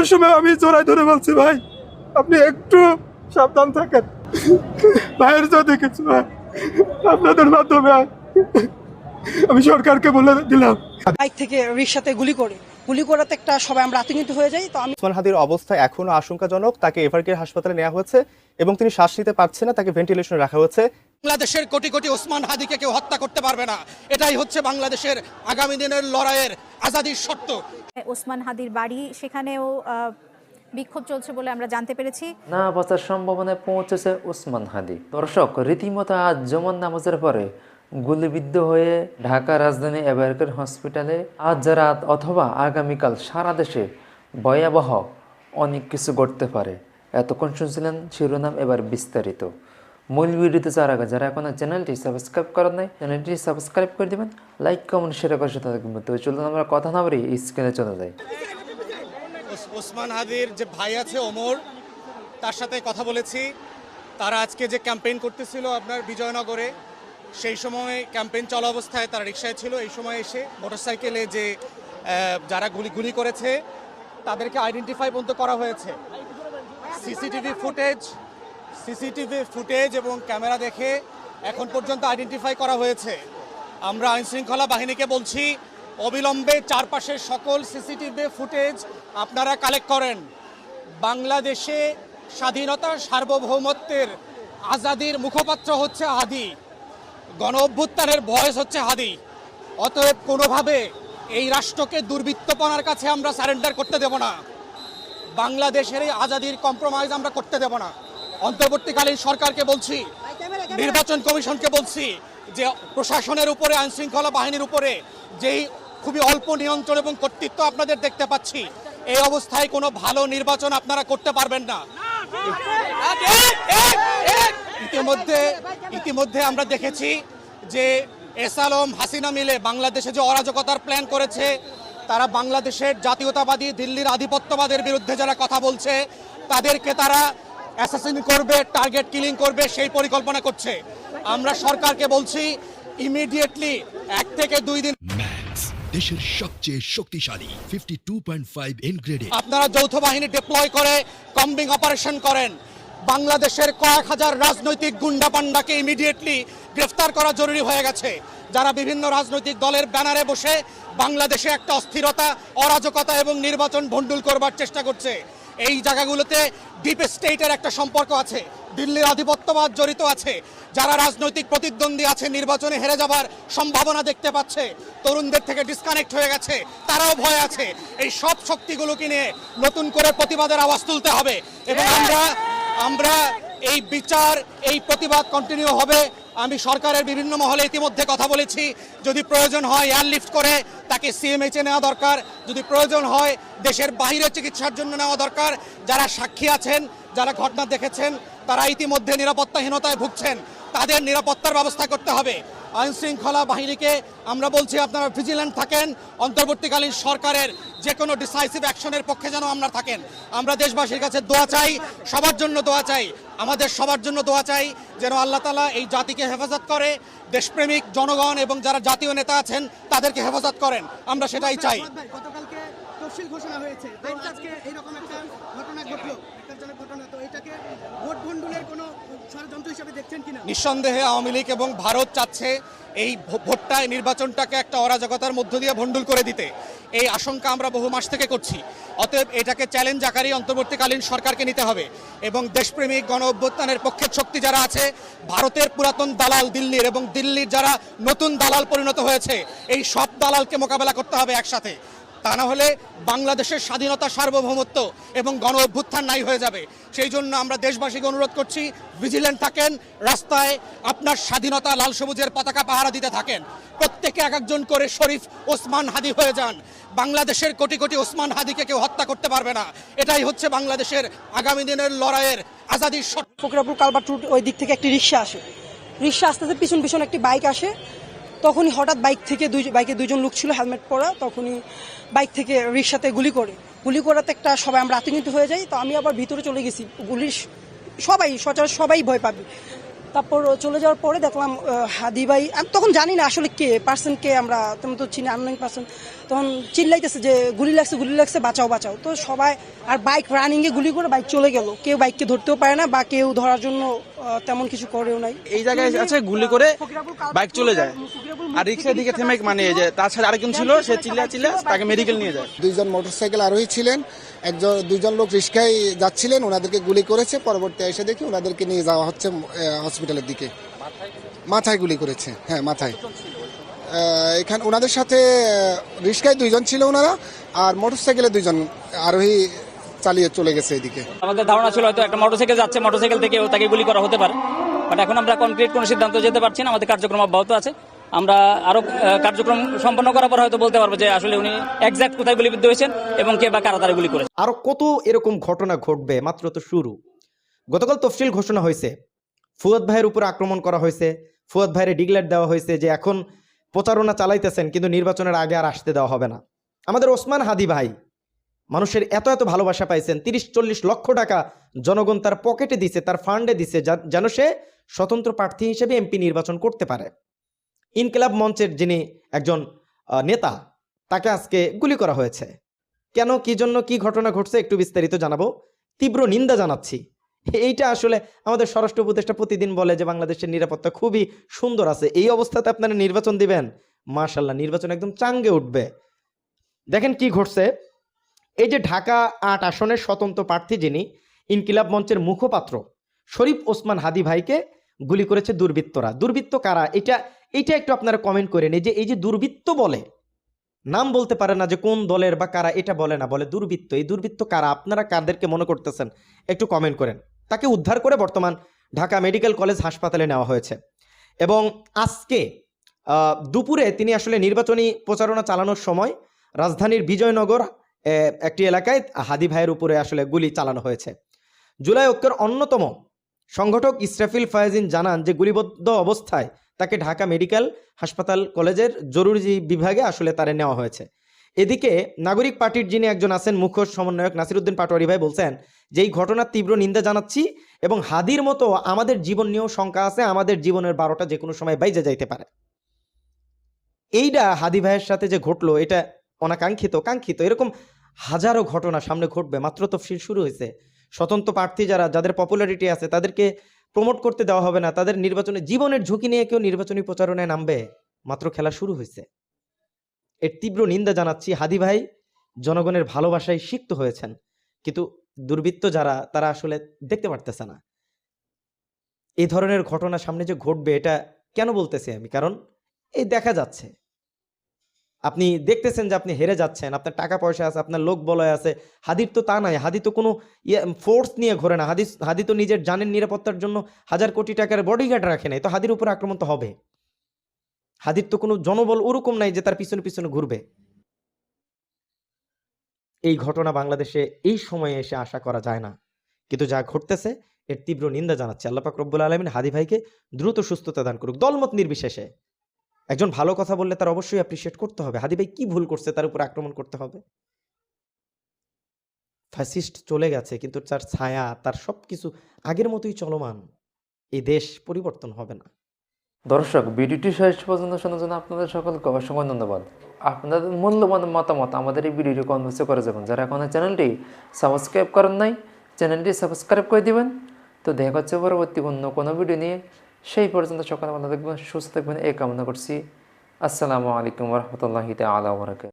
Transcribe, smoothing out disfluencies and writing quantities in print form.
যাওয়ার সময় আমি জোড়ায় ধরে বলছি, ভাই আপনি একটু সাবধান থাকেন, ভাইয়ের যদি কিছু হয় আপনাদের মাধ্যমে আমি সরকারকে বলে দিলাম। বাইক থেকে রিকশাতে গুলি করাতে একটা সবাই আমরা আতঙ্কিত হয়ে যাই। তো আমি ওসমান হাদির অবস্থা এখনো আশঙ্কাজনক। তাকে এভারকেয়ার হাসপাতালে নেওয়া হয়েছে এবং তিনি শ্বাস নিতে পারছেন না, তাকে ভেন্টিলেশনে রাখা হয়েছে। বাংলাদেশের কোটি কোটি ওসমান হাদিকে কেউ হত্যা করতে পারবে না, এটাই হচ্ছে বাংলাদেশের আগামী দিনের লড়াইয়ের আজাদির শর্ত। ওসমান হাদির বাড়ি, সেখানেও বিক্ষোভ চলছে বলে আমরা জানতে পেরেছি। না বাঁচার সম্ভাবনায় পৌঁছেছে ওসমান হাদি। দর্শক, রীতিমতো আজ জুমার নামাজের পরে গুলিবিদ্ধ হয়ে ঢাকা রাজধানী এভারকেয়ার হসপিটালে আজ রাত অথবা আগামীকাল সারা দেশে ভয়াবহ অনেক কিছু ঘটতে পারে। এতক্ষণ শুনছিলেন শিরোনাম, এবার বিস্তারিত। মূল ভিডিওতে যাওয়ার আগে যারা এখন চ্যানেলটি সাবস্ক্রাইব করেন নাই, চ্যানেলটি সাবস্ক্রাইব করে দেবেন, লাইক কমেন্ট শেয়ার করে সাথে থাকবেন। তো চলুন আমরা কথা না বলি স্ক্রিনে চলে যাই। ওসমান হাদির যে ভাই আছে ওমর, তার সাথে কথা বলেছি। তারা আজকে যে ক্যাম্পেইন করতেছিল আপনার বিজয়নগরে, সেই সময় ক্যাম্পেইন চলা অবস্থায় তারা রিকশায় ছিল। এই সময় এসে মোটরসাইকেলে যে যারা গুলি করেছে তাদেরকে আইডেন্টিফাই পর্যন্ত করা হয়েছে। সিসিটিভি ফুটেজ এবং ক্যামেরা দেখে এখন পর্যন্ত আইডেন্টিফাই করা হয়েছে। আমরা আইনশৃঙ্খলা বাহিনীকে বলছি, অবিলম্বে চারপাশের সকল সিসিটিভি ফুটেজ আপনারা কালেক্ট করেন। বাংলাদেশে স্বাধীনতা, সার্বভৌমত্বের, আজাদির মুখপাত্র হচ্ছে হাদি, গণ অভ্যুত্থানের ভয়েস হচ্ছে হাদি। অতএব কোনোভাবে এই রাষ্ট্রকে দুর্বৃত্তপনার কাছে আমরা সারেন্ডার করতে দেব না। বাংলাদেশের এই আজাদির কম্প্রোমাইজ আমরা করতে দেব না। অন্তর্বর্তীকালীন সরকারকে বলছি, নির্বাচন কমিশনকে বলছি যে প্রশাসনের উপরে, আইনশৃঙ্খলা বাহিনীর উপরে যেই খুবই অল্প নিয়ন্ত্রণ এবং কর্তৃত্ব আপনাদের দেখতে পাচ্ছি, এই অবস্থায় কোনো ভালো নির্বাচন আপনারা করতে পারবেন না। ইতিমধ্যে আমরা দেখেছি যে এস আলম, হাসিনা মিলে বাংলাদেশে যে অরাজকতার প্ল্যান করেছে, তারা বাংলাদেশের জাতীয়তাবাদী দিল্লির আধিপত্যবাদের বিরুদ্ধে যারা কথা বলছে তাদেরকে তারা অ্যাসাসিন করবে, টার্গেট কিলিং করবে, সেই পরিকল্পনা করছে। আমরা সরকারকে বলছি ইমিডিয়েটলি 1 থেকে 2 দিন দেশের সবচেয়ে শক্তিশালী 52.5 এনগ্রেডে আপনারা যৌথ বাহিনী ডিপ্লয় করে কম্বিং অপারেশন করেন। বাংলাদেশের কয়েক হাজার রাজনৈতিক গুন্ডা পান্ডাকে ইমিডিয়েটলি গ্রেফতার করা জরুরি হয়ে গেছে, যারা বিভিন্ন রাজনৈতিক দলের ব্যানারে বসে বাংলাদেশে একটা অস্থিরতা, অরাজকতা এবং নির্বাচন ভণ্ডুল করবার চেষ্টা করছে। এই জায়গাগুলোতে ডিপ স্টেটের একটা সম্পর্ক আছে, দিল্লির আধিপত্যবাদ জড়িত আছে। যারা রাজনৈতিক প্রতিদ্বন্দ্বী আছে, নির্বাচনে হেরে যাবার সম্ভাবনা দেখতে পাচ্ছে, তরুণদের থেকে ডিসকানেক্ট হয়ে গেছে, তারাও ভয় আছে। এই সব শক্তিগুলোকে নিয়ে নতুন করে প্রতিবাদের আওয়াজ তুলতে হবে এবং আমরা এই বিচার, এই প্রতিবাদ কন্টিনিউ হবে। আমি সরকারের বিভিন্ন মহলে ইতিমধ্যে কথা বলেছি, যদি প্রয়োজন হয় এয়ারলিফট করে তাকে সিএমএইচে নেওয়া দরকার, যদি প্রয়োজন হয় দেশের বাইরে চিকিৎসার জন্য নেওয়া দরকার। যারা সাক্ষী আছেন, যারা ঘটনা দেখেছেন, তারা ইতিমধ্যে নিরাপত্তাহীনতায় ভুগছেন, তাদের নিরাপত্তার ব্যবস্থা করতে হবে। আইনশৃঙ্খলা বাহিনীকে আমরা বলছি আপনারা ভিজিল্যান্ট থাকেন, অন্তর্বর্তীকালীন সরকারের যে কোনো ডিসাইসিভ অ্যাকশনের পক্ষে যেন আমরা থাকেন। আমরা দেশবাসীর কাছে দোয়া চাই, সবার জন্য দোয়া চাই, আমাদের সবার জন্য দোয়া চাই যেন আল্লাহ তাআলা এই জাতিকে হেফাজত করে, দেশপ্রেমিক জনগণ এবং যারা জাতীয় নেতা আছেন তাদেরকে হেফাজত করেন, আমরা সেটাই চাই। গতকালকে তফসিল ঘোষণা হয়েছে, তো আজকে এইরকম একটা ঘটনা ঘটলো, একটা ঘটনা, তো এটাকে ভোট ভণ্ডুলের কোনো ষড়যন্ত্র হিসেবে দেখছেন কিনা? নিঃসন্দেহে আওয়ামী লীগ এবং ভারত চাচ্ছে এই ভোটটায়, নির্বাচনটাকে একটা অরাজকতার মধ্য দিয়ে ভণ্ডুল করে দিতে। এই আশঙ্কা আমরা বহু মাস থেকে করছি। অতএব এটাকে চ্যালেঞ্জ আকারেই অন্তর্বর্তীকালীন সরকারকে নিতে হবে এবং দেশপ্রেমিক গণ অভ্যুত্থানের পক্ষের শক্তি যারা আছে, ভারতের পুরাতন দালাল দিল্লির এবং দিল্লির যারা নতুন দালাল পরিণত হয়েছে, এই সব দালালকে মোকাবেলা করতে হবে একসাথে। তা না হলে বাংলাদেশের স্বাধীনতা, সার্বভৌমত্ব এবং গণ অভ্যুত্থান নাই হয়ে যাবে। সেই জন্য আমরা দেশবাসীকে অনুরোধ করছি, ভিজিল্যান্ট থাকেন, রাস্তায় আপনার স্বাধীনতা লাল সবুজের পতাকা পাহারা দিতে থাকেন, প্রত্যেকে এক একজন করে শরীফ ওসমান হাদি হয়ে যান। বাংলাদেশের কোটি কোটি ওসমান হাদিকে কেউ হত্যা করতে পারবে না, এটাই হচ্ছে বাংলাদেশের আগামী দিনের লড়াইয়ের আজাদির শর্ত। ফকিরাপুর কালভার্ট রোড ওই দিক থেকে একটি রিক্সা আসে, রিক্সা আস্তে আস্তে পিছন একটি বাইক আসে। তখনই হঠাৎ বাইকে দুইজন লোক ছিল হেলমেট পরা, তখনই বাইক থেকে রিক্সাতে গুলি করাতে একটা সবাই আমরা আতঙ্কিত হয়ে যাই। তো আমি আবার ভিতরে চলে গেছি, সবাই সচরাচর সবাই ভয় পাবে। তারপর চলে যাওয়ার পরে দেখলাম হাদি ভাই, আমি তখন জানি না আসলে কে পার্সন, কে আমরা তেমন তো চিনি আননোন পার্সন, তখন চিল্লাইতেছে যে গুলি লাগছে, বাঁচাও বাঁচাও। তো সবাই আর বাইক রানিংয়ে গুলি করে বাইক চলে গেল, কেউ বাইককে ধরতেও পারে না বা কেউ ধরার জন্য তেমন কিছু করেও নাই। এই জায়গায় আছে গুলি করে বাইক চলে যায়, আর রিক্সার দিকে থেমে মানে যে তার সাথে আরেকজন ছিল, সে চিল্লা তাকে মেডিকেল নিয়ে যায়। দুইজন মোটরসাইকেল আরোহী ছিলেন, দুইজন লোক রিক্সায় যাচ্ছিলেন, ওনাদেরকে গুলি করেছে। পরবর্তী এসে দেখি ওনাদেরকে নিয়ে যাওয়া হচ্ছে হসপিটালের দিকে। মাথায় গুলি করেছে, হ্যাঁ মাথায়। এখানে ওনাদের সাথে রিক্সায় দুইজন ছিল ওনারা, আর মোটরসাইকেলে দুইজন আরোহী চালিয়ে চলে গেছে এদিকে। আমাদের ধারণা ছিল হয়তো একটা মোটরসাইকেল যাচ্ছে, মোটরসাইকেল থেকে তাকে গুলি করা হতে পারে, বাট এখন আমরা কনক্রিট কোনো সিদ্ধান্ত যেতে পারছি না। আমাদের কার্যক্রম অব্যাহত আছে, আমরা আরো কার্যক্রম সম্পন্ন করার পর হয়তো বলতে পারবো যে আসলে উনি এক্সাক্ট কোথায় গুলিবিদ্ধ হয়েছেন এবং কে বা কারা তারা গুলি করেছে। আরো কত এরকম ঘটনা ঘটবে, মাত্র তো শুরু। গতকাল তফসিল ঘোষণা হয়েছে, ফুয়াদ ভাইয়ের উপর আক্রমণ করা হয়েছে, ফুয়াদ ভাইয়ের ডিক্লেয়ার দেওয়া হয়েছে যে এখন প্রচারণা চালাইতেছেন কিন্তু নির্বাচনের আগে আর আসতে দেওয়া হবে না। আমাদের ওসমান হাদি ভাই মানুষের এত এত ভালোবাসা পাইছেন, 30-40 লক্ষ টাকা জনগণ তার পকেটে দিছে, তার ফান্ডে দিছে, যেন সে স্বতন্ত্র প্রার্থী হিসেবে এমপি নির্বাচন করতে পারে। ইনকিলাব মঞ্চের যিনি একজন নেতা, তাকে আজকে গুলি করা হয়েছে। কেন, কি জন্য, কি ঘটনা ঘটছে একটু বিস্তারিত জানাবো। তীব্র নিন্দা জানাচ্ছি। এইটা আসলে আমাদের স্বরাষ্ট্র উপদেষ্টা প্রতিদিন বলে যে বাংলাদেশের নিরাপত্তা খুবই সুন্দর আছে, এই অবস্থাতে আপনারা নির্বাচন দিবেন, মাশাআল্লাহ নির্বাচন একদম চাঙ্গে উঠবে। দেখেন কি ঘটছে। এই যে ঢাকা ৮ আসনের স্বতন্ত্র প্রার্থী যিনি ইনকিলাব মঞ্চের মুখপাত্র শরীফ ওসমান হাদি ভাইকে গুলি করেছে দুর্বৃত্তরা। দুর্বৃত্ত কারা, এটা একটু আপনারা কমেন্ট করেন। এই যে দুর্বৃত্ত বলে, নাম বলতে পারে না যে কোন দলের বা কারা, এটা বলে না, বলে দুর্বৃত্ত। এই দুর্বৃত্ত কারা, আপনারা কাদেরকে মনে করতেছেন একটু কমেন্ট করেন। তাকে উদ্ধার করে বর্তমান ঢাকা মেডিকেল কলেজ হাসপাতালে নেওয়া হয়েছে এবং আজকে দুপুরে তিনি আসলে নির্বাচনী প্রচারণা চালানোর সময় রাজধানীর বিজয়নগর একটি এলাকায় হাদি ভাইয়ের উপরে আসলে গুলি চালানো হয়েছে। জুলাই ঐক্যের অন্যতম সংগঠক ইসরাফিল ফায়াজিন জানান যে গুলিবদ্ধ অবস্থায় তাকে ঢাকা মেডিকেল হাসপাতাল কলেজের জরুরি বিভাগে আসলে তারে নেওয়া হয়েছে। এদিকে নাগরিক পার্টির যিনি একজন আছেন মুখ্য সমন্বয়ক নাসিরউদ্দিন পাটোয়ারি ভাই বলছেন যে এই ঘটনার তীব্র নিন্দা জানাচ্ছি এবং হাদির মতো আমাদের জীবন নিয়েও শঙ্কা আছে, আমাদের জীবনের 12টা যে কোনো সময় বাইজে যাইতে পারে। এইটা হাদি ভাইয়ের সাথে যে ঘটলো এটা অনাকাঙ্ক্ষিত, কাঙ্ক্ষিত। এরকম হাজারো ঘটনা সামনে ঘটবে। মাত্র তফসিল শুরু হয়েছে। স্বতন্ত্র প্রার্থী যাদের পপুলারিটি আছে তাদেরকে প্রমোট করতে দেওয়া হবে না, তাদের নির্বাচনে জীবনের ঝুঁকি নিয়ে কেউ নির্বাচনী প্রচারণায় নামবে, মাত্র খেলা শুরু হয়েছে। এর তীব্র নিন্দা জানাচ্ছি। হাদি ভাই জনগণের ভালোবাসায় সিক্ত হয়েছেন, কিন্তু দুর্বৃত্ত যারা তারা আসলে দেখতে পারতেছে না এই ধরনের ঘটনা সামনে যে ঘটবে। এটা কেন বলতেছি আমি, কারণ এই দেখা যাচ্ছে, আপনি দেখতেছেন যে আপনি হেরে যাচ্ছেন, আপনার টাকা পয়সা আছে, আপনার লোক বলয় আছে। হাদির তো তা নাই, হাদি তো কোনো ফোর্স নিয়ে ঘোরে না, হাদি তো নিজের জানের নিরাপত্তার জন্য 1000 কোটি টাকার বডিগার্ড রাখে নাই, তো হাদির উপর আক্রমণ তো হবে। হাদির তো কোনো জনবল ওরকম নাই যে তার পিছনে পিছনে ঘুরবে। এই ঘটনা বাংলাদেশে এই সময়ে এসে আশা করা যায় না, কিন্তু যা ঘটতেছে এর তীব্র নিন্দা জানাচ্ছে। আল্লাহ পাক রব্বুল আলামিন হাদি ভাইকে দ্রুত সুস্থতা দান করুক। দলমত নির্বিশেষে একজন ভালো কথা বললে তার অবশ্যই অ্যাপ্রিশিয়েট করতে হবে। হাদি ভাই কি ভুল করছে তার উপর আক্রমণ করতে হবে? ফ্যাসিস্ট চলে গেছে, কিন্তু তার ছায়া, তার সবকিছু আগের মতোই চলমান। এই দেশ পরিবর্তন হবে না। দর্শক, ভিডিওটি শেষ পর্যন্ত শোনার জন্য আপনাদের সকলকে অসংখ্য ধন্যবাদ। আপনাদের মূল্যবান মতামত আমাদের এই ভিডিওটি কমেন্টস করে যাবেন। যারা এখনো চ্যানেলটি সাবস্ক্রাইব করেন নাই, চ্যানেলটি সাবস্ক্রাইব করে দিবেন। তো দেখা হচ্ছে পরবর্তী অন্য কোনো ভিডিও নিয়ে। সেই পর্যন্ত সকালে ভালো থাকবেন, সুস্থ থাকবেন এই কামনা করছি। আসসালামু আলাইকুম ওয়া রাহমাতুল্লাহি তাআলা ওয়া বারাকাতুহু।